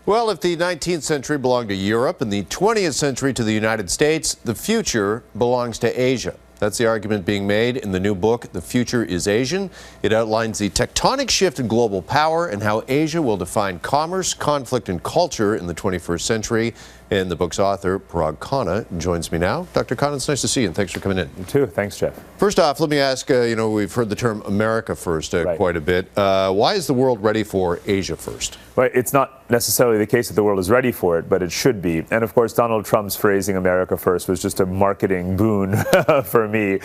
Well, if the 19th century belonged to Europe and the 20th century to the United States, the future belongs to Asia. That's the argument being made in the new book, The Future is Asian. It outlines the tectonic shift in global power and how Asia will define commerce, conflict, and culture in the 21st century. And the book's author, Parag Khanna, joins me now. Dr. Khanna, it's nice to see you, and thanks for coming in. You too. Thanks, Jeff. First off, let me ask, we've heard the term America first Right. quite a bit. Why is the world ready for Asia first? Well, it's not necessarily the case that the world is ready for it, but it should be. And of course, Donald Trump's phrasing America first was just a marketing boon for me,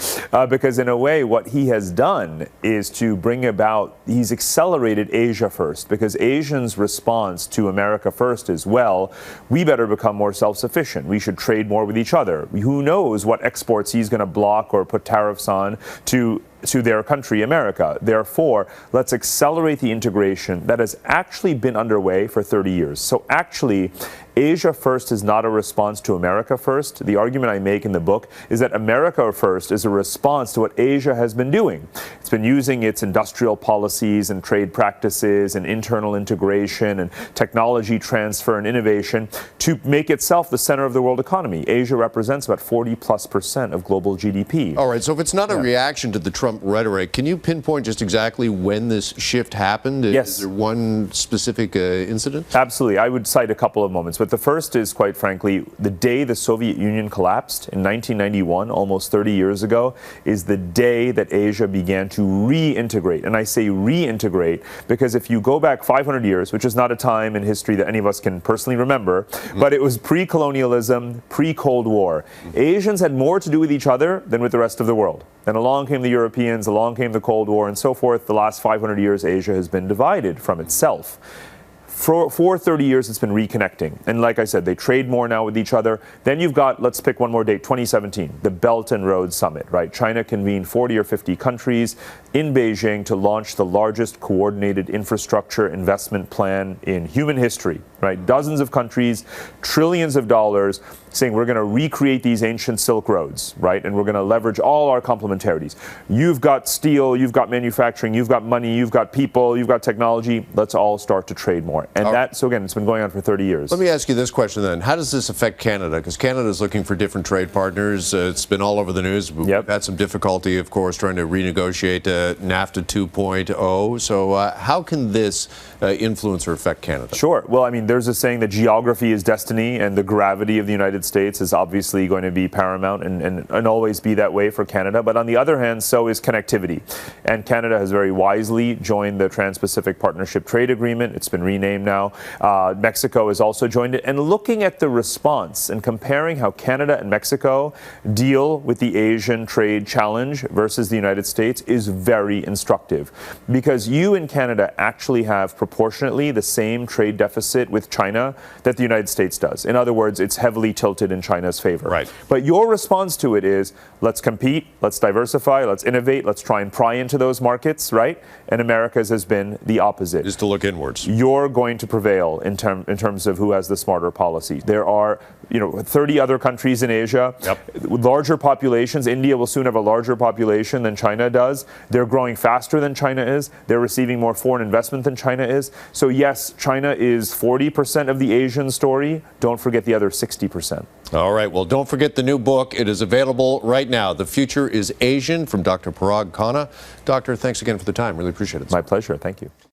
because in a way, what he has done is to bring about, he's accelerated Asia first, because Asians' response to America first is, well, we better become more self-sufficient. We should trade more with each other. Who knows what exports he's going to block or put tariffs on to their country, America. Therefore, let's accelerate the integration that has actually been underway for 30 years. So actually, Asia first is not a response to America first. The argument I make in the book is that America first is a response to what Asia has been doing. It's been using its industrial policies and trade practices and internal integration and technology transfer and innovation to make itself the center of the world economy. Asia represents about 40+% of global GDP. All right, so if it's not a reaction to the Trump rhetoric, can you pinpoint just exactly when this shift happened? Yes. Is there one specific incident? Absolutely. I would cite a couple of moments. But the first is, quite frankly, the day the Soviet Union collapsed in 1991, almost 30 years ago, is the day that Asia began to reintegrate. And I say reintegrate because if you go back 500 years, which is not a time in history that any of us can personally remember, but it was pre-colonialism, pre-Cold War. Asians had more to do with each other than with the rest of the world. Then along came the Europeans, along came the Cold War, and so forth. The last 500 years, Asia has been divided from itself. For 30 years, it's been reconnecting. And like I said, they trade more now with each other. Then you've got, let's pick one more date, 2017, the Belt and Road Summit, right? China convened 40 or 50 countries in Beijing to launch the largest coordinated infrastructure investment plan in human history, right? Dozens of countries, trillions of dollars, saying we're going to recreate these ancient Silk Roads, right? And we're going to leverage all our complementarities. You've got steel, you've got manufacturing, you've got money, you've got people, you've got technology. Let's all start to trade more. And so again, it's been going on for 30 years. Let me ask you this question then. How does this affect Canada? Because Canada is looking for different trade partners. It's been all over the news. We've had some difficulty, of course, trying to renegotiate NAFTA 2.0. So how can this influence or affect Canada? Sure. Well, I mean, there's a saying that geography is destiny, and the gravity of the United States is obviously going to be paramount and always be that way for Canada. But on the other hand, so is connectivity. And Canada has very wisely joined the Trans-Pacific Partnership Trade Agreement. It's been renamed now. Mexico has also joined it. And looking at the response and comparing how Canada and Mexico deal with the Asian trade challenge versus the United States is very instructive. Because you in Canada actually have proportionately the same trade deficit with China that the United States does. In other words, it's heavily tilted in China's favor. Right. But your response to it is, let's compete, let's diversify, let's innovate, let's try and pry into those markets, right? And America's has been the opposite. Is to look inwards. You're going to prevail in terms of who has the smarter policy. There are 30 other countries in Asia, with larger populations. India will soon have a larger population than China does. They're growing faster than China is. They're receiving more foreign investment than China is. So yes, China is 40% of the Asian story. Don't forget the other 60%. All right. Well, don't forget the new book. It is available right now. The Future is Asian from Dr. Parag Khanna. Doctor, thanks again for the time. Really appreciate it. My pleasure. Thank you.